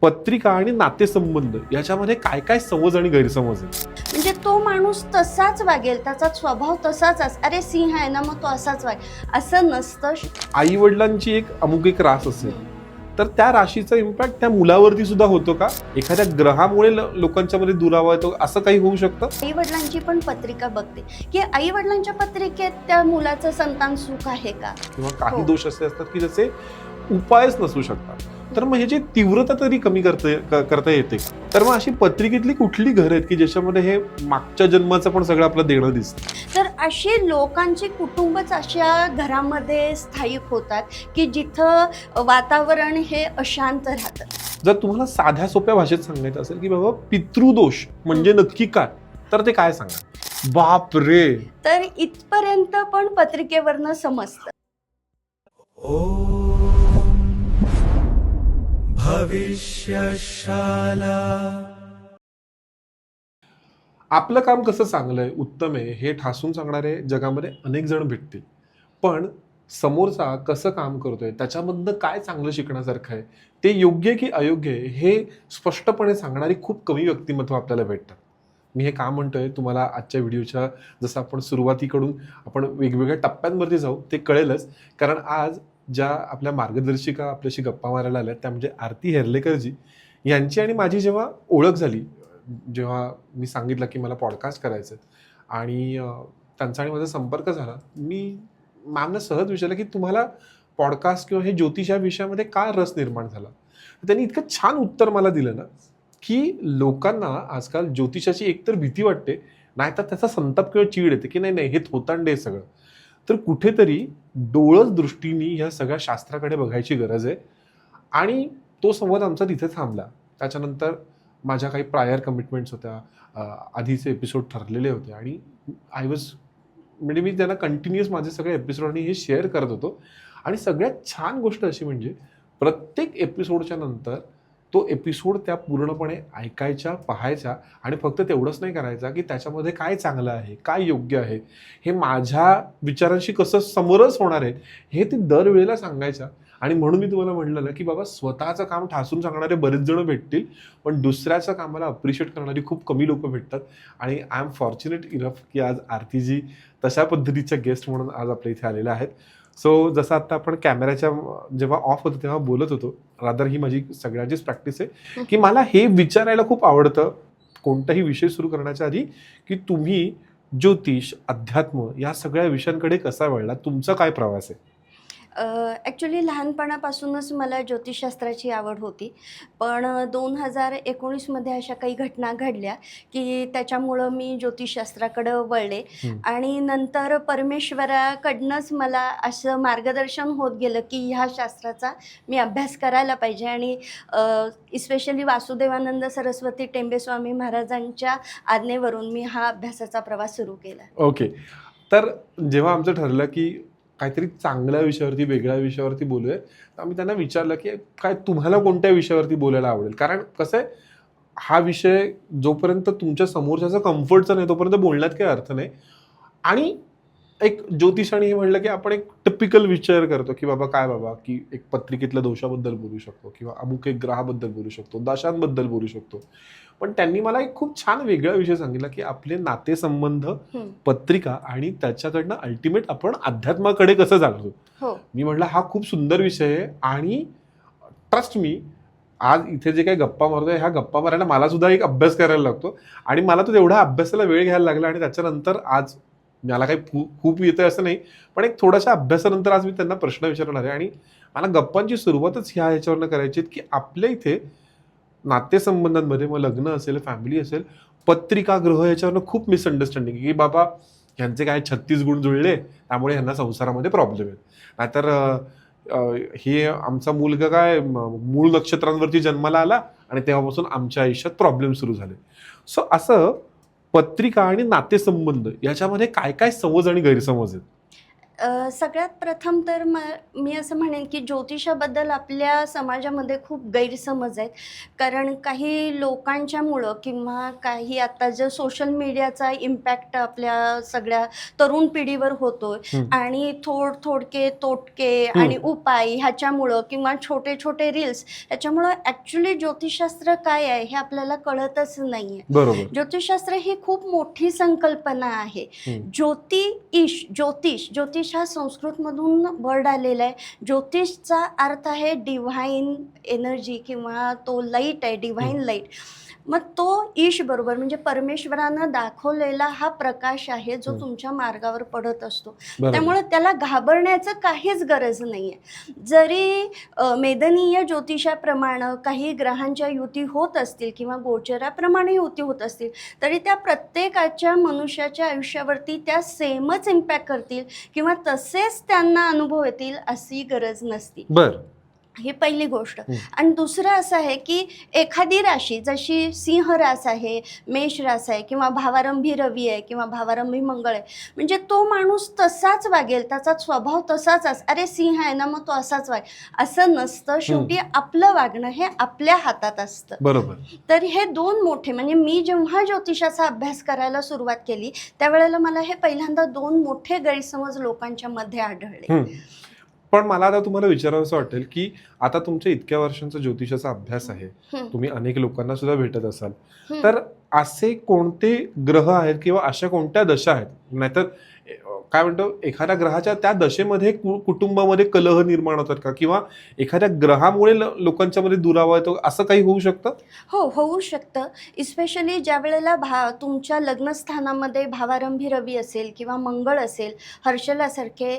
पत्रिका आणि नातेसंबंध याच्यामध्ये काय काय समज आणि गैरसमज आहे? म्हणजे तो माणूस तसाच वागेल, त्याचा स्वभाव तसाच अरे सिंह आहे ना मग तो असाच वागेल असं नसतं. आई वडिलांची अमुक एक रास असेल तर त्या राशीचा इम्पॅक्ट त्या मुलावरती सुद्धा होतो का? एखाद्या ग्रहामुळे लोकांच्या मध्ये दुरावा येतो असं काही होऊ शकतं? आई वडिलांची पण पत्रिका बघते की आई वडिलांच्या पत्रिकेत त्या मुलाचं संतान सुख आहे का, किंवा काही हो. दोष असे असतात की जसे उपायच नसू शकतात. तर मग ह्याची तीव्रता तरी कमी करता येते का? तर मग अशी पत्रिकेतली कुठली घर आहेत की ज्याच्यामध्ये हे मागच्या जन्माचं पण सगळं आपलं देणं दिसतं? तर अशी लोकांची कुटुंबच अशा घरामध्ये स्थायिक होतात की जिथं वातावरण हे अशांत राहतं. जर तुम्हाला साध्या सोप्या भाषेत सांगायचं असेल की बाबा पितृदोष म्हणजे नक्की काय, तर ते काय सांगा? बाप रे. तर इथपर्यंत पण पत्रिकेवरनं समजतं. भविष्यशाला. आपलं काम कसं चांगलं आहे, उत्तम आहे हे ठासून सांगणारे जगामध्ये अनेक जण भेटतील, पण समोरचा कसं काम करतोय, त्याच्यामधनं काय चांगलं शिकण्यासारखं आहे, ते योग्य की अयोग्य आहे हे स्पष्टपणे सांगणारी खूप कमी व्यक्तिमत्व आपल्याला भेटतात. मी हे का म्हणतोय तुम्हाला आजच्या व्हिडिओच्या, जसं आपण सुरुवातीकडून आपण वेगवेगळ्या टप्प्यांवरती जाऊ ते कळेलच. कारण आज ज्या आपल्या मार्गदर्शिका आपल्याशी गप्पा मारायला आल्या त्या म्हणजे आरती हेर्लेकरजी. यांची आणि माझी जेव्हा ओळख झाली, जेव्हा मी सांगितलं की मला पॉडकास्ट करायचं आणि त्यांचा आणि माझा संपर्क झाला, मी मॅमना सहज विचारलं की तुम्हाला पॉडकास्ट किंवा हे ज्योतिष या विषयामध्ये का रस निर्माण झाला. त्यांनी इतकं छान उत्तर मला दिलं ना की लोकांना आजकाल ज्योतिषाची एकतर भीती वाटते, नाहीतर त्याचा संताप किंवा चीड येते की नाही हे थोतांडे आहे सगळं. तर कुठेतरी डोळस दृष्टीने ह्या सगळ्या शास्त्राकडे बघायची गरज आहे. आणि तो संवाद आमचा तिथे थांबला. त्याच्यानंतर माझ्या काही प्रायर कमिटमेंट्स होत्या, आधीचे एपिसोड ठरलेले होते आणि म्हणजे मी त्यांना कंटिन्युअस माझे सगळे एपिसोड आणि हे शेअर करत होतो. आणि सगळ्यात छान गोष्ट अशी म्हणजे प्रत्येक एपिसोडच्या नंतर तो एपिसोड त्या पूर्णपणे ऐकायच्या, पाहायच्या आणि फक्त तेवढंच नाही करायचा की त्याच्यामध्ये काय चांगलं आहे, काय योग्य आहे, हे माझ्या विचारांशी कसं समरस होणार आहे हे ते दरवेळेला सांगायच्या. आणि म्हणून मी तुम्हाला म्हटलं ना की बाबा स्वतःचं काम ठासून सांगणारे बरेच जण भेटतील, पण दुसऱ्याचं कामाला अप्रिशिएट करणारी खूप कमी लोक भेटतात. आणि आय एम फॉर्च्युनेट इनफ की आज आरतीजी तशा पद्धतीच्या गेस्ट म्हणून आज आपल्या इथे आलेल्या आहेत. सो जसं आता आपण कॅमेऱ्याच्या जेव्हा ऑफ होतो तेव्हा बोलत होतो, रादर ही माझी सगळ्यांचीच प्रॅक्टिस आहे की मला हे विचारायला खूप आवडतं कोणताही विषय सुरू करण्याच्या आधी की तुम्ही ज्योतिष, अध्यात्म या सगळ्या विषयांकडे कसा वळला, तुमचा काय प्रवास आहे? ॲक्च्युली लहानपणापासूनच मला ज्योतिषशास्त्राची आवड होती, पण 2019मध्ये अशा काही घटना घडल्या की त्याच्यामुळं मी ज्योतिषशास्त्राकडं वळले. आणि नंतर परमेश्वराकडनंच मला असं मार्गदर्शन होत गेलं की ह्या शास्त्राचा मी अभ्यास करायला पाहिजे. आणि इस्पेशली वासुदेवानंद सरस्वती टेंबेस्वामी महाराजांच्या आज्ञेवरून मी हा अभ्यासाचा प्रवास सुरू केला. ओके. तर जेव्हा आमचं ठरलं की काहीतरी चांगल्या विषयावरती, वेगळ्या विषयावरती बोलूया, तर आम्ही त्यांना विचारलं की काय तुम्हाला कोणत्या विषयावरती बोलायला आवडेल. कारण कसं आहे, हा विषय जोपर्यंत तुमच्या समोरच्याचा कम्फर्टचा नाही तोपर्यंत बोलण्यात काही अर्थ नाही. आणि एक ज्योतिषाने हे म्हणलं की आपण एक टिपिकल विचार करतो की बाबा की एक पत्रिकेतल्या दोषाबद्दल बोलू शकतो किंवा अमुक एक ग्रहाबद्दल बोलू शकतो, दशांबद्दल बोलू शकतो. पण त्यांनी मला एक खूप छान वेगळा विषय सांगितला की आपले नातेसंबंध, पत्रिका आणि त्याच्याकडनं अल्टिमेट आपण अध्यात्माकडे कसं जाणतो. हो. मी म्हटलं हा खूप सुंदर विषय आहे. आणि ट्रस्ट मी, आज इथे जे काही गप्पा मारतोय ह्या गप्पा मारायला मला सुद्धा एक अभ्यास करायला लागतो. आणि मला तो तेवढा अभ्यासाला वेळ घ्यायला लागला. आणि त्याच्यानंतर आज मला काही खूप येतंय असं नाही, पण एक थोड्याशा अभ्यासानंतर आज मी त्यांना प्रश्न विचारणार आहे. आणि मला गप्पांची सुरुवातच ह्याच्यावरनं करायची की आपल्या इथे नातेसंबंधांमध्ये, मग लग्न असेल, फॅमिली असेल, पत्रिका, ग्रह याच्यावरनं खूप मिसअंडरस्टँडिंग की बाबा ह्यांचे काय 36 गुण जुळले त्यामुळे ह्यांना संसारामध्ये प्रॉब्लेम आहे. नाहीतर हे आमचा मुलगा काय मूळ नक्षत्रांवरती जन्माला आला आणि तेव्हापासून आमच्या आयुष्यात प्रॉब्लेम सुरू झाले. सो असं पत्रिका आणि नातेसंबंध याच्यामध्ये काय काय समज आणि गैरसमज आहेत? सगळ्यात प्रथम तर मी असं म्हणेन की ज्योतिषाबद्दल आपल्या समाजामध्ये खूप गैरसमज आहेत. कारण काही लोकांच्यामुळं किंवा काही आता जो सोशल मीडियाचा इम्पॅक्ट आपल्या सगळ्या तरुण पिढीवर होतोय हं. आणि थोडके तोटके आणि उपाय ह्याच्यामुळं किंवा छोटे छोटे रील्स ह्याच्यामुळं ॲक्च्युली ज्योतिषशास्त्र काय आहे हे आपल्याला कळतच नाही आहे. बरोबर. ज्योतिषशास्त्र ही खूप मोठी संकल्पना आहे. ज्योतिष हा संस्कृतमधून वर्ड आलेला आहे. ज्योतिषचा अर्थ आहे डिव्हाइन एनर्जी किंवा तो लाईट आहे, डिव्हाइन लाईट. मग तो ईश बरोबर म्हणजे परमेश्वरानं दाखवलेला हा प्रकाश आहे जो तुमच्या मार्गावर पडत असतो. त्यामुळे त्याला घाबरण्याचं काहीच गरज नाही आहे. जरी मेदनीय ज्योतिषाप्रमाणे काही ग्रहांच्या युती होत असतील किंवा गोचराप्रमाणे युती होत असतील तरी त्या प्रत्येकाच्या मनुष्याच्या आयुष्यावरती त्या सेमच इम्पॅक्ट करतील किंवा तसेच त्यांना अनुभव येतील अशी गरज नसती. बरं. ही पहिली गोष्ट. आणि दुसरं असं आहे की एखादी राशी जशी सिंह रास आहे, मेष रास आहे किंवा भावारंभी रवी आहे किंवा भावारंभी मंगळ आहे, म्हणजे तो माणूस तसाच वागेल, त्याचा स्वभाव तसाच अरे सिंह आहे ना मग तो असाच वागेल असं नसतं. शेवटी आपलं वागणं हे आपल्या हातात असतं. बरोबर. तर हे दोन मोठे म्हणजे मी जेव्हा ज्योतिषाचा अभ्यास करायला सुरुवात केली त्यावेळेला मला हे पहिल्यांदा दोन मोठे गैरसमज लोकांच्या मध्ये आढळले. पण मला आता तुम्हाला विचारावंसं वाटेल की आता तुमच्या इतक्या वर्षांचा ज्योतिषाचा अभ्यास आहे, तुम्ही अनेक लोकांना सुद्धा भेटत असाल, तर असे कोणते ग्रह आहेत किंवा अशा कोणत्या दशा आहेत, नाहीतर काय म्हणतो एखाद्या ग्रहाच्या त्या दशेमध्ये कुटुंबामध्ये कलह निर्माण होतात का, किंवा एखाद्या ग्रहामुळे लोकांच्या मध्ये दुरावा येतो, असं काही होऊ शकतं? हो, होऊ शकतं. इस्पेशली ज्या वेळेला तुमच्या लग्नस्थानामध्ये भावारंभी रवी असेल किंवा मंगळ असेल, हर्षलासारखे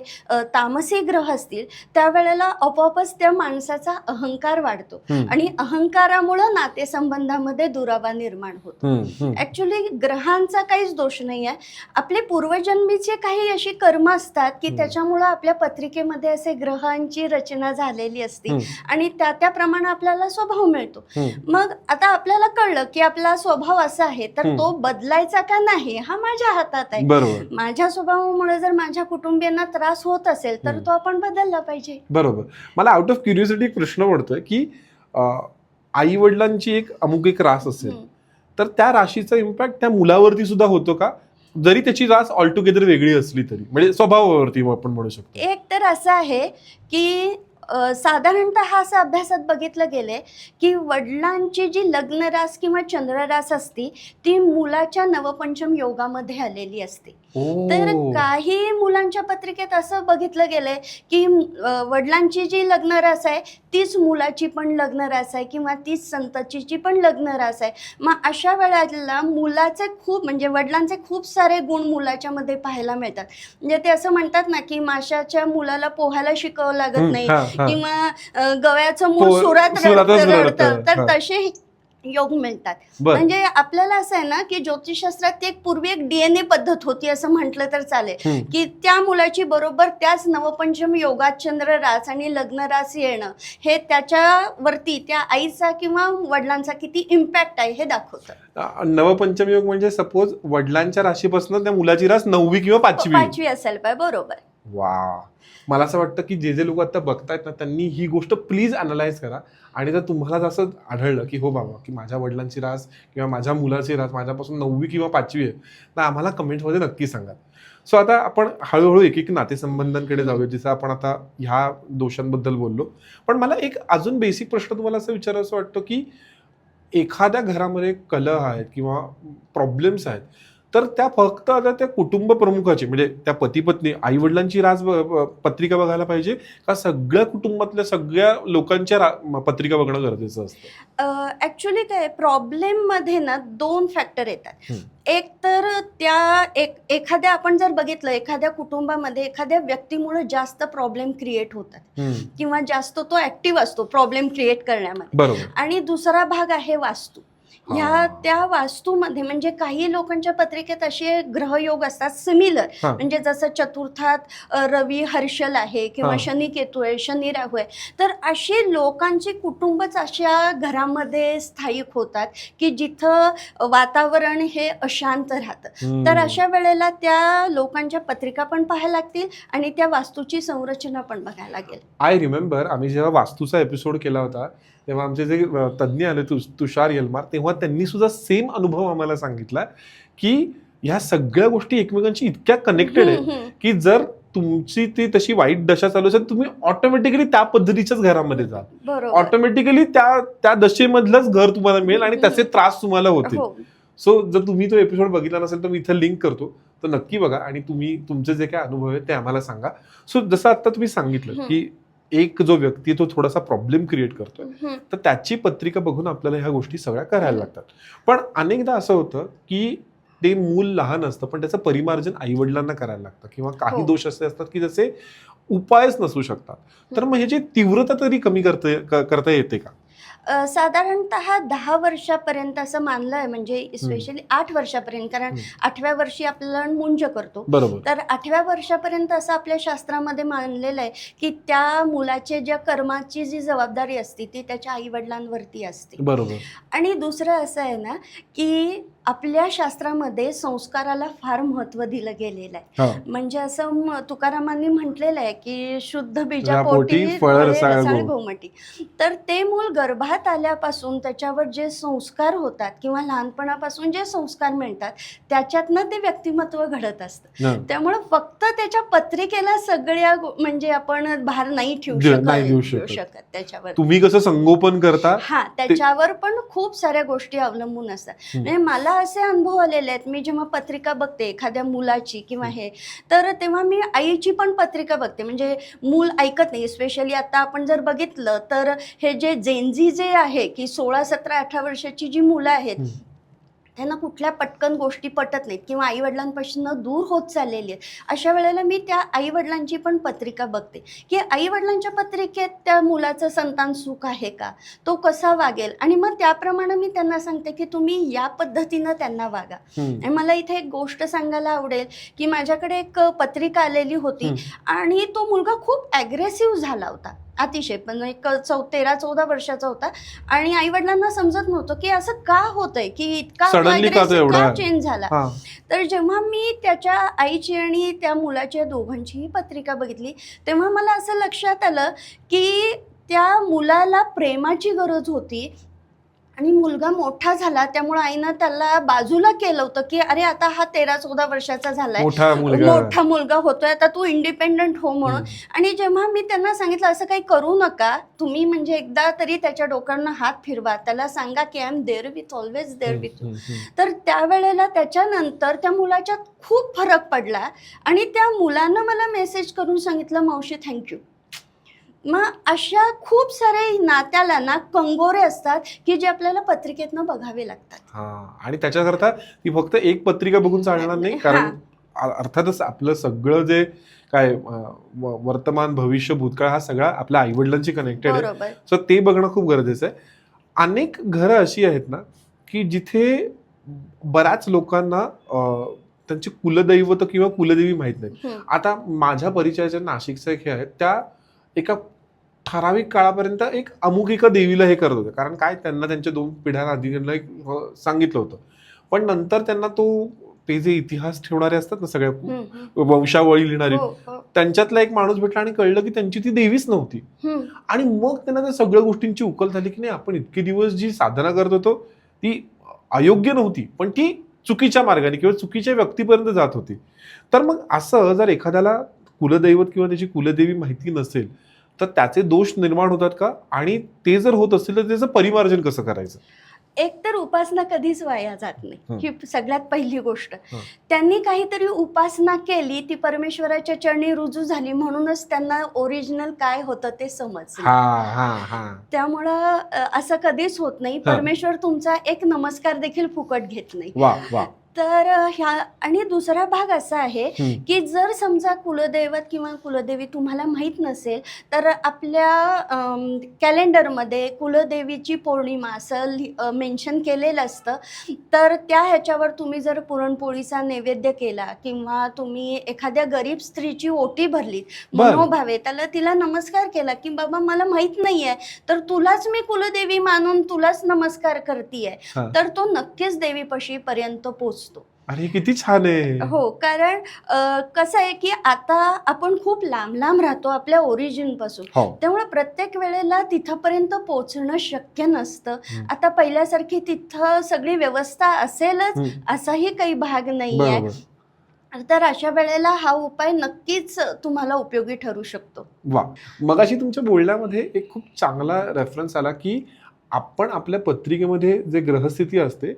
तामसी ग्रह असतील, त्यावेळेला आपोआपच त्या माणसाचा अहंकार वाढतो आणि अहंकारामुळं नातेसंबंधामध्ये दुरावा निर्माण होतो. ऍक्च्युली ग्रहांचा काहीच दोष नाही आहे. आपले पूर्वजन्मीचे काही अशी कर्म असतात की त्याच्यामुळं आपल्या पत्रिकेमध्ये असे ग्रहांची रचना झालेली असते आणि त्याप्रमाणे आपल्याला स्वभाव मिळतो. मग आता आपल्याला कळलं की आपला स्वभाव असा आहे तर तो बदलायचा का नाही हा माझ्या हातात आहे. माझ्या स्वभावामुळे जर माझ्या कुटुंबियांना त्रास होत असेल तर तो आपण बदलला पाहिजे. बरोबर. मला आउट ऑफ क्युरिओसिटी एक प्रश्न पडतोय की आई वडिलांची अमुक एक रास असेल तर त्या राशीचा इम्पॅक्ट त्या मुलावरती सुद्धा होतो का, जरी त्याची रास ऑलटुगेदर वेगळी असली तरी, म्हणजे स्वभावावरती आपण म्हणू शकतो? एक तर असं आहे की साधारणतः असं अभ्यासात बघितलं गेले की वडिलांची जी लग्न रास किंवा चंद्र रास असती ती मुलाच्या नवपंचम योगामध्ये आलेली असते. तर काही मुलांच्या पत्रिकेत असं बघितलं गेलंय की वडिलांची जी लग्न रास आहे तीच मुलाची पण लग्न रास आहे किंवा तीच संततीची पण लग्न रास आहे. मग अशा वेळेला मुलाचे खूप म्हणजे वडिलांचे खूप सारे गुण मुलाच्या मध्ये पाहायला मिळतात. म्हणजे ते असं म्हणतात ना की माशाच्या मुलाला पोहायला शिकावं लागत नाही किंवा गव्याचं मूळ सुरात रडतं, तर तसे योग मिळतात. म्हणजे आपल्याला असं आहे ना की ज्योतिषशास्त्रात एक पूर्वी एक DNA पद्धत होती असं म्हटलं तर चालेल की त्या मुलाची बरोबर त्याच नवपंचम योगात चंद्र रास आणि लग्न रास येणं हे त्याच्यावरती त्या आईचा किंवा वडिलांचा किती इम्पॅक्ट आहे हे दाखवतं. नवपंचम योग म्हणजे सपोज वडिलांच्या राशीपासून त्या मुलाची रास 9वी किंवा 5वी असेल पाहिजे. बरोबर. वा. मला असं वाटतं की जे लोक आता बघतायत ना त्यांनी ही गोष्ट प्लीज अनालाइज करा. आणि जर तुम्हाला असं आढळलं की हो बाबा की माझ्या वडिलांची रास किंवा माझ्या मुलाची रास माझ्यापासून 9वी किंवा 5वी आहे तर आम्हाला कमेंटमध्ये नक्की सांगा. सो आता आपण हळूहळू एक नातेसंबंधांकडे जाऊया, जिथं आपण आता ह्या दोषांबद्दल बोललो. पण मला एक अजून बेसिक प्रश्न तुम्हाला असं विचारायचं वाटतं की एखाद्या घरामध्ये कलह आहेत किंवा प्रॉब्लेम्स आहेत तर त्या फक्त आता त्या कुटुंब प्रमुखाची म्हणजे त्या पती पत्नी आई वडिलांची पत्रिका बघायला पाहिजे का सगळ्या कुटुंबातल्या सगळ्या लोकांच्या पत्रिका बघणं गरजेचं असतं? ऍक्च्युली काय प्रॉब्लेम मध्ये ना 2 फॅक्टर येतात. एक तर त्या एखाद्या आपण जर बघितलं एखाद्या कुटुंबामध्ये एखाद्या व्यक्तीमुळे जास्त प्रॉब्लेम क्रिएट होतात किंवा जास्त तो ऍक्टिव्ह असतो प्रॉब्लेम क्रिएट करण्यामध्ये. बरोबर. आणि दुसरा भाग आहे वास्तू. ह्या त्या वास्तूमध्ये म्हणजे काही लोकांच्या पत्रिकेत असे ग्रहयोग असतात सिमिलर, हा. म्हणजे जसं चतुर्थात रवी हर्षल आहे किंवा हा. शनी केतू आहे, शनी राहू आहे, तर अशी लोकांची कुटुंबच अशा घरामध्ये स्थायिक होतात की जिथं वातावरण हे अशांत राहतं. तर अशा वेळेला त्या लोकांच्या पत्रिका पण पाहायला लागतील आणि त्या वास्तूची संरचना पण बघायला लागेल. आय रिमेंबर आम्ही जेव्हा वास्तूचा एपिसोड केला होता तेव्हा आमचे जे तज्ज्ञ आले तुषार येलमार, तेव्हा त्यांनी सुद्धा सेम अनुभव आम्हाला सांगितला की ह्या सगळ्या गोष्टी एकमेकांशी इतक्या कनेक्टेड आहेत की जर तुमची ती तशी वाईट दशा चालू असेल तुम्ही ऑटोमॅटिकली त्या पद्धतीच्याच घरामध्ये जा, बरोबर. ऑटोमॅटिकली त्या दशेमधलंच घर तुम्हाला मिळेल आणि त्याचे त्रास तुम्हाला होतील. हो. सो जर तुम्ही तो एपिसोड बघितला नसेल तर मी इथं लिंक करतो, तर नक्की बघा आणि तुम्ही तुमचे जे काय अनुभव आहेत ते आम्हाला सांगा. सो जसं आता तुम्ही सांगितलं की एक जो व्यक्ती तो थोडासा प्रॉब्लेम क्रिएट करतोय, तर त्याची पत्रिका बघून आपल्याला ह्या गोष्टी सगळ्या करायला लागतात. पण अनेकदा असं होतं की ते मूल लहान असतं पण त्याचं परिमार्जन आईवडिलांना करायला लागतं किंवा काही दोष असे असतात की त्याचे उपायच नसू शकतात. तर मग ह्याची तीव्रता तरी कमी करता येते का? साधारणतः 10 वर्षापर्यंत असं मानलं आहे, म्हणजे स्पेशली 8 वर्षापर्यंत, कारण 8व्या वर्षी आपल्याला मुंज करतो. बरोबर. तर 8व्या वर्षापर्यंत असं आपल्या शास्त्रामध्ये मानलेलं आहे की त्या मुलाचे ज्या कर्माची जी जबाबदारी असते ती त्याच्या आईवडिलांवरती असते. बरोबर. आणि दुसरं असं आहे ना की आपल्या शास्त्रामध्ये संस्काराला फार महत्त्व दिलं गेलेलं आहे. म्हणजे असं तुकारामांनी म्हटलेलं आहे की शुद्ध बीजापोटी फळ फळे रसाळ रसाळ गो. गोमटी. तर ते मूल गर्भात आल्यापासून त्याच्यावर जे संस्कार होतात किंवा लहानपणापासून जे संस्कार मिळतात त्याच्यातनं ते व्यक्तिमत्व घडत असतं. त्यामुळे फक्त त्याच्या पत्रिकेला सगळ्या म्हणजे आपण भार नाही ठेवू शकत त्याच्यावर. तुम्ही कसं संगोपन करता त्याच्यावर पण खूप साऱ्या गोष्टी अवलंबून असतात. म्हणजे मला असे अनुभव आलेले आहेत, मी जेव्हा पत्रिका बघते एखाद्या मुलाची किंवा हे, तर तेव्हा मी आईची पण पत्रिका बघते. म्हणजे मूल ऐकत नाही, स्पेशली आता आपण जर बघितलं तर हे जे जेनझी जे आहे की 16, 17, 18 वर्षाची जी मुलं आहेत त्यांना कुठल्या पटकन गोष्टी पटत नाहीत किंवा आईवडिलांपासून दूर होत चाललेली आहेत. अशा वेळेला मी त्या आईवडिलांची पण पत्रिका बघते की आईवडिलांच्या पत्रिकेत त्या मुलाचं संतान सुख आहे का, तो कसा वागेल, आणि मग त्याप्रमाणे मी त्यांना सांगते की तुम्ही या पद्धतीनं त्यांना वागा. आणि मला इथे एक गोष्ट सांगायला आवडेल की माझ्याकडे एक पत्रिका आलेली होती आणि तो मुलगा खूप ॲग्रेसिव्ह झाला होता अतिशय, पण एक 13-14 वर्षाचा होता आणि आईवडिलांना समजत नव्हतं की असं का होतंय की इतका का चेंज झाला. तर जेव्हा मी त्याच्या आईची आणि त्या मुलाच्या दोघांचीही पत्रिका बघितली तेव्हा मला असं लक्षात आलं की त्या मुलाला प्रेमाची गरज होती आणि मुलगा मोठा झाला त्यामुळे आईनं त्याला बाजूला केलं होतं की अरे आता हा 13-14 वर्षाचा झालाय, मोठा मुलगा होतोय, आता तू इंडिपेंडंट हो म्हणून. आणि जेव्हा मी त्यांना सांगितलं असं काही करू नका तुम्ही, म्हणजे एकदा तरी त्याच्या डोक्यानं हात फिरवा, त्याला सांगा की I am there with, always there with you. तर त्यावेळेला त्याच्यानंतर त्या मुलाच्यात खूप फरक पडला आणि त्या मुलानं मला मेसेज करून सांगितलं मावशी थँक्यू. मग अशा खूप सारे नात्याला ना कंगोरे असतात की जे आपल्याला पत्रिकेतनं बघावे लागतात. आणि त्याच्याकरता ती फक्त एक पत्रिका बघून चालणार नाही, कारण अर्थातच आपलं सगळं जे काय वर्तमान भविष्य भूतकाळ हा सगळा आपल्या आईवडिलांशी कनेक्टेड आहे. सो ते बघणं खूप गरजेचं आहे. अनेक घरं अशी आहेत ना की जिथे बऱ्याच लोकांना त्यांची कुलदैवत किंवा कुलदेवी माहित नाही. आता माझ्या परिचयाच्या नाशिकचे हे आहेत, त्या एका ठराविक काळापर्यंत एक अमुक एका देवीला हे करत होते, कारण काय त्यांना त्यांच्या 2 पिढ्या आधी त्यांना एक सांगितलं होतं. पण नंतर त्यांना ते जे इतिहास ठेवणारे असतात ना सगळ्या वंशावळी लिहिणारी, त्यांच्यातला एक माणूस भेटला आणि कळलं की त्यांची ती देवीच नव्हती. आणि मग त्यांना त्या सगळ्या गोष्टींची उकल झाली की नाही आपण इतके दिवस जी साधना करत होतो ती अयोग्य नव्हती, पण ती चुकीच्या मार्गाने किंवा चुकीच्या व्यक्तीपर्यंत जात होती. तर मग असं जर एखाद्याला कुलदैवत किंवा त्याची कुलदेवी माहिती नसेल तर त्याचे दोष निर्माण होतात का, आणि ते जर होत असतील तर त्याचं परिमार्जन कसं करायचं? एक तर उपासना कधीच वाया जात नाही, ही सगळ्यात पहिली गोष्ट. त्यांनी काहीतरी उपासना केली, ती परमेश्वराच्या चरणी रुजू झाली, म्हणूनच त्यांना ओरिजिनल काय होतं ते समजलं. त्यामुळं असं कधीच होत नाही. परमेश्वर तुमचा एक नमस्कार देखील फुकट घेत नाही. तर ह्या आणि दुसरा भाग असा आहे हम्म. की जर समजा कुलदैवत किंवा कुलदेवी तुम्हाला माहीत नसेल तर आपल्या कॅलेंडरमध्ये कुलदेवीची पौर्णिमा असं मेन्शन केलेलं असतं. तर त्या ह्याच्यावर तुम्ही जर पुरणपोळीचा नैवेद्य केला किंवा तुम्ही एखाद्या गरीब स्त्रीची ओटी भरली बर. मनोभावे, त्याला तिला नमस्कार केला की बाबा मला माहीत नाही आहे तर तुलाच मी कुलदेवी मानून तुलाच नमस्कार करतीये, हा. तर तो नक्कीच देवीपाशी पर्यंत पोचतो. अरे किती छान आहे. हो, कारण कसं आहे की आता आपण खूप लांब लांब राहतो आपल्या ओरिजिनपासून, हो. त्यामुळे प्रत्येक वेळेला तिथंपर्यंत पोहोचणं शक्य नसतं. हम्म. आता पहिल्यासारखी तिथं सगळी व्यवस्था असेलच हम्म. असाही काही भाग नाही आहे. बरोबर. तर अशा वेळेला हा उपाय नक्कीच तुम्हाला उपयोगी ठरू शकतो. वा. मगाशी तुमच्या बोलण्यामध्ये एक खूप चांगला रेफरन्स आला की आपण आपल्या पत्रिकेमध्ये जे ग्रहस्थिती असते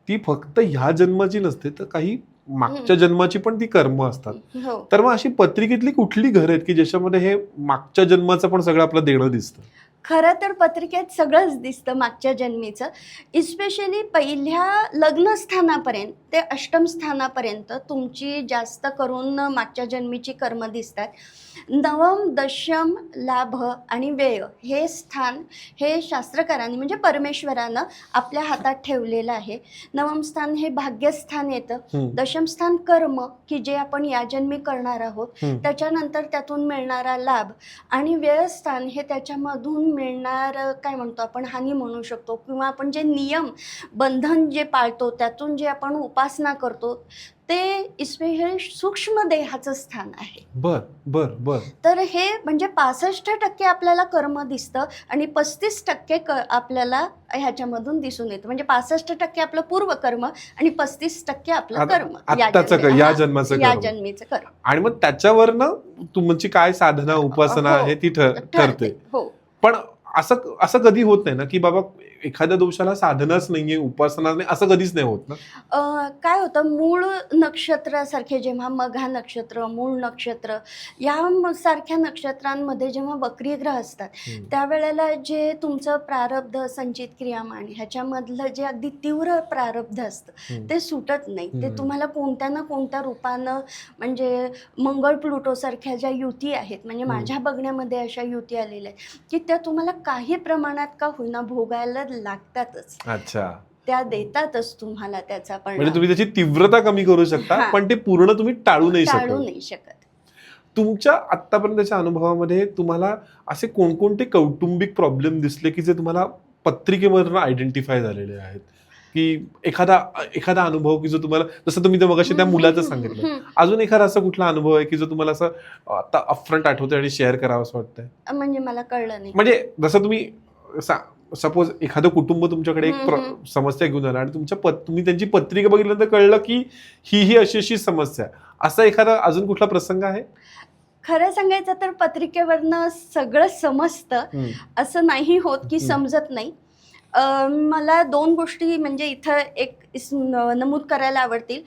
ती फक्त ह्या जन्माची नसते, तर काही मागच्या जन्माची पण ती कर्म असतात. हो. तर मग अशी पत्रिकेतली कुठली घरं आहेत की ज्याच्यामध्ये हे मागच्या जन्माचं पण सगळं आपलं देणं दिसतं? खरं तर पत्रिकेत सगळंच दिसतं मागच्या जन्मीचं. इस्पेशली पहिल्या लग्नस्थानापर्यंत ते अष्टम स्थानापर्यंत तुमची जास्त करून मागच्या जन्मीची कर्म दिसतात. नवम, दशम, लाभ आणि व्यय हे स्थान हे शास्त्रकारांनी म्हणजे परमेश्वरानं आपल्या हातात ठेवलेलं आहे. नवम स्थान हे भाग्यस्थान येतं. हम्म. दशम स्थान कर्म की जे आपण या जन्मी करणार आहोत, हम्म. त्याच्यानंतर त्यातून मिळणारा लाभ, आणि व्ययस्थान हे त्याच्यामधून मिळणार काय म्हणतो आपण हानी म्हणू शकतो, किंवा आपण जे नियम बंधन जे पाळतो त्यातून जे आपण उपासना करतो ते स्पेशली सूक्ष्म देहाचं स्थान आहे. बर बर बर. तर हे म्हणजे 65% आपल्याला कर्म दिसतं आणि 35% आपल्याला ह्याच्यामधून दिसून येतं. म्हणजे 65% आपलं पूर्वकर्म आणि 35% आपलं कर्म आत्ताचं या जन्माचं या कर्म. जन्मीचं कर्म. आणि मग त्याच्यावरनं तुमची काय साधना उपासना हो, आहे ती ठरते. हो. पण असं कधी होत नाही ना की बाबा एखाद्या दोषाला साधनाच नाहीये, उपासना नाही, असं कधीच नाही होत ना? काय होतं, मूळ नक्षत्रासारखे जेव्हा मघा नक्षत्र, मूळ नक्षत्र या सारख्या नक्षत्रांमध्ये जेव्हा वक्री ग्रह असतात त्यावेळेला जे तुमचं प्रारब्ध, संचित क्रियामान ह्याच्यामधलं जे अगदी तीव्र प्रारब्ध असतं ते सुटत नाही. ते तुम्हाला कोणत्या ना कोणत्या रूपानं, म्हणजे मंगळ प्लुटोसारख्या ज्या युती आहेत, म्हणजे माझ्या बघण्यामध्ये अशा युती आलेल्या आहेत की त्या तुम्हाला काही प्रमाणात का होईना भोगायला लागतातच. अच्छा. त्या देतातच तुम्हाला त्याचा म्हणजे परिणाम. तुम्ही त्याची तीव्रता कमी करू शकता हा. पण ते पूर्ण तुम्ही टाळू नाही शकत. तुमच्या आतापर्यंतच्या अनुभवामध्ये तुम्हाला असे कोणकोणते कौटुंबिक प्रॉब्लेम दिसले की जे तुम्हाला पत्रिकेमधून आयडेंटिफाय झालेले आहेत? की एखादा अनुभव की जो तुम्हाला, जसं तुम्ही मगाशी त्या मुलाचं सांगितलं, अजून एखादा असा कुठला अनुभव आहे की जो तुम्हाला असं आता अपफ्रंट आठवतोय आणि शेअर करावं असं वाटतंय? म्हणजे मला कळलं नाही. म्हणजे जसं तुम्ही सपोज एखादं कुटुंब तुमच्याकडे एक समस्या घेऊन आलं आणि तुम्ही त्यांची पत्रिका बघितल्यानंतर कळलं की ही अशी समस्या, असा एखादा अजून कुठला प्रसंग आहे? खरं सांगायचं तर पत्रिकेवरनं सगळं समजतं असं नाही होत की समजत नाही. मला 2 गोष्टी म्हणजे इथं एक नमूद करायला आवडतील.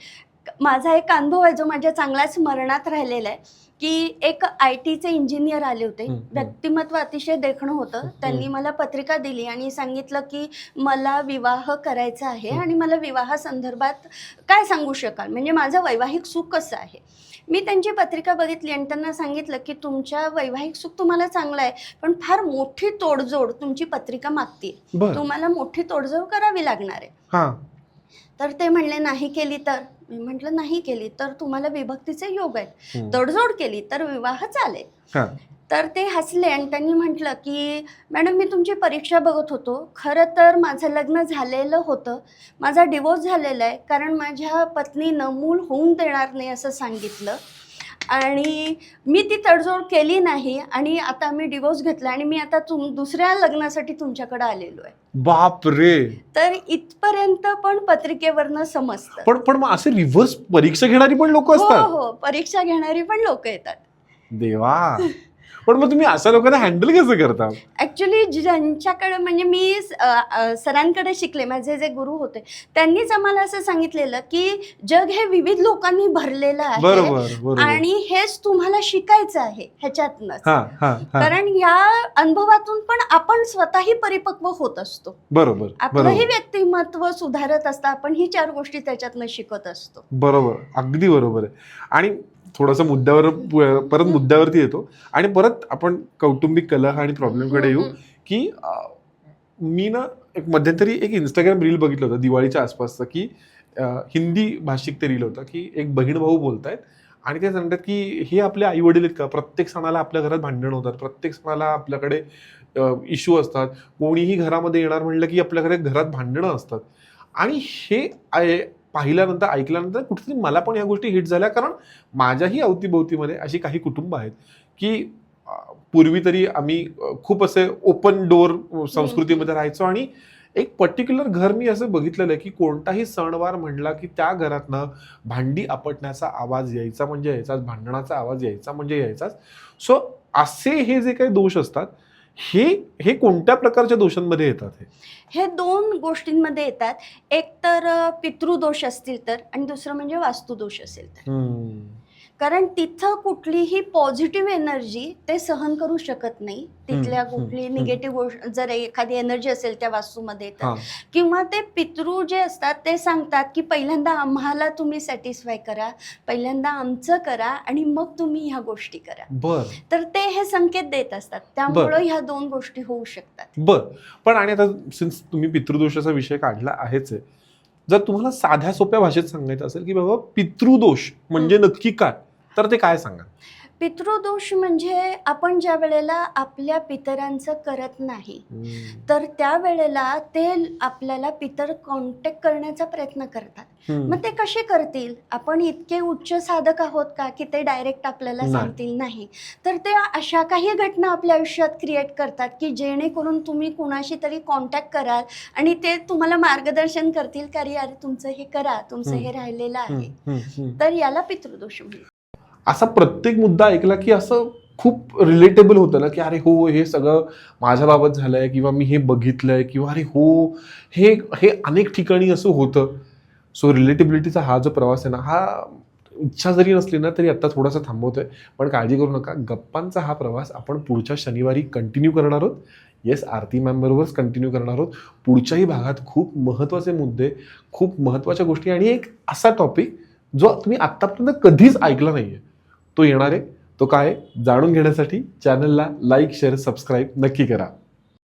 माझा एक अनुभव आहे जो माझ्या चांगल्याच स्मरणात राहिलेला आहे की एक IT चे इंजिनियर आले होते. व्यक्तिमत्व अतिशय देखणं होतं. त्यांनी मला पत्रिका दिली आणि सांगितलं की मला विवाह करायचा आहे आणि मला विवाहासंदर्भात काय सांगू शकाल, म्हणजे माझं वैवाहिक सुख कसं आहे. मी त्यांची पत्रिका बघितली आणि त्यांना सांगितलं की तुमच्या वैवाहिक सुख तुम्हाला चांगलं आहे, पण फार मोठी तोडजोड तुमची पत्रिका मागते, तुम्हाला मोठी तोडजोड करावी लागणार आहे. तर ते म्हणले नाही केली तर? मी म्हटलं नाही केली तर तुम्हाला विभक्तीचे योग आहेत, तडजोड केली तर विवाह चालेल. तर ते हसले आणि त्यांनी म्हटलं की मॅडम मी तुमची परीक्षा बघत होतो, खरं तर माझं लग्न झालेलं होतं, माझा डिवोर्स झालेला आहे, कारण माझ्या पत्नीनं मूल होऊन देणार नाही असं सांगितलं आणि मी ती तडजोड केली नाही आणि आता मी डिवोर्स घेतला आणि मी आता दुसऱ्या लग्नासाठी तुमच्याकडे आलेलो आहे. बाप रे. तर इथपर्यंत पण पत्रिकेवरनं समजतं. पण मग असे रिव्हर्स परीक्षा घेणारी पण लोक असतात? हो, परीक्षा घेणारी पण लोक येतात. देवा. पण मग तुम्ही अशा लोकांना हँडल कसं करता? ऍक्च्युली ज्यांच्याकडे म्हणजे मी सरांकडे शिकले, माझे जे गुरु होते त्यांनीच आम्हाला असं सांगितलेलं की जग हे विविध लोकांनी भरलेलं आहे बरोबर बरोबर. आणि हेच तुम्हाला शिकायचं आहे ह्याच्यातनंच. हा हा हा. कारण या अनुभवातून पण आपण स्वतःही परिपक्व होत असतो, बरोबर आपलंही बरोबर व्यक्तिमत्व सुधारत असतं, आपण ही 4 गोष्टी त्याच्यातनं शिकत असतो. बरोबर, अगदी बरोबर आहे. आणि थोडंसं मुद्द्यावर परत मुद्द्यावरती येतो आणि परत आपण कौटुंबिक कलह आणि प्रॉब्लेमकडे येऊ की मी ना एक मध्यंतरी एक इंस्टाग्राम रील बघितलं होतं दिवाळीच्या आसपासचं की हिंदी भाषिक ते रील होतं की एक बहीण भाऊ बोलतायत आणि ते सांगतात की हे आपले आई वडील आहेत का, प्रत्येक सणाला आपल्या घरात भांडण होतात, प्रत्येक सणाला आपल्याकडे इश्यू असतात, कोणीही घरामध्ये येणार म्हणलं की आपल्याकडे घरात भांडणं असतात. आणि हे पाहिल्यानंतर ऐकल्यानंतर कुठेतरी मला पण या गोष्टी हिट झाल्या, कारण माझ्याही अवतीभोवतीमध्ये अशी काही कुटुंब आहेत की पूर्वी तरी आम्ही खूप असे ओपन डोअर संस्कृतीमध्ये राहायचो आणि एक पर्टिक्युलर घर मी असं बघितलेलं आहे की कोणताही सणवार म्हणला की त्या घरातनं भांडी आपटण्याचा आवाज यायचा म्हणजे यायचाच, भांडणाचा आवाज यायचा म्हणजे यायचाच. सो असे हे जे काही दोष असतात हे हे कोणत्या प्रकारच्या दोषांमध्ये येतात? हे 2 गोष्टींमध्ये येतात. एक तर पितृदोष असतील तर, आणि दुसरं म्हणजे वास्तुदोष असेल तर. कारण तिथं कुठलीही पॉझिटिव्ह एनर्जी ते सहन करू शकत नाही. तिथल्या कुठली निगेटिव्ह गोष्ट जर एखादी एनर्जी असेल त्या वास्तूमध्ये तर, किंवा ते पितृ जे असतात ते सांगतात की पहिल्यांदा आम्हाला तुम्ही सॅटिस्फाय करा, पहिल्यांदा आमचं करा आणि मग तुम्ही ह्या गोष्टी करा. बर, तर ते हे संकेत देत असतात, त्यामुळं ह्या 2 गोष्टी होऊ शकतात. बर. पण आणि आता सिन्स तुम्ही पितृदोषाचा विषय काढला आहेच आहे, जर तुम्हाला साध्या सोप्या भाषेत सांगायचं असेल की बाबा पितृदोष म्हणजे नक्की काय, तर ते काय सांगा? पितृदोष म्हणजे आपण ज्या वेळेला आपल्या पितरांचं करत नाही तर त्यावेळेला ते आपल्याला पितर कॉन्टॅक्ट करण्याचा प्रयत्न करतात. मग ते कसे करतील? आपण इतके उच्च साधक आहोत का की ते डायरेक्ट आपल्याला सांगतील? नाही. तर ते अशा काही घटना आपल्या आयुष्यात क्रिएट करतात की जेणेकरून तुम्ही कुणाशी तरी कॉन्टॅक्ट कराल आणि ते तुम्हाला मार्गदर्शन करतील का रे अरे तुमचं हे करा, तुमचं हे राहिलेलं आहे. तर याला पितृदोष म्हणतात. असा प्रत्येक मुद्दा ऐकला की असं खूप रिलेटेबल होतं ना की अरे हो हे सगळं माझ्या बाबत झालंय किंवा मी हे बघितलंय किंवा अरे हो हे हे अनेक ठिकाणी असं होतं. सो रिलेटेबिलिटीचा हा जो प्रवास आहे ना, हा इच्छा जरी नसली ना तरी आता थोडासा थांबवतोय, पण काळजी करू नका, गप्पांचा हा प्रवास आपण पुढच्या शनिवारी कंटिन्यू करणार आहोत. येस, आरती मॅम बरोबरच कंटिन्यू करणार आहोत. पुढच्याही भागात खूप महत्त्वाचे मुद्दे, खूप महत्त्वाच्या गोष्टी आणि एक असा टॉपिक जो तुम्ही आत्तापर्यंत कधीच ऐकला नाहीये तो येणार आहे. तो काय जाणून घेण्यासाठी चॅनलला लाईक, शेअर, सबस्क्राईब नक्की करा.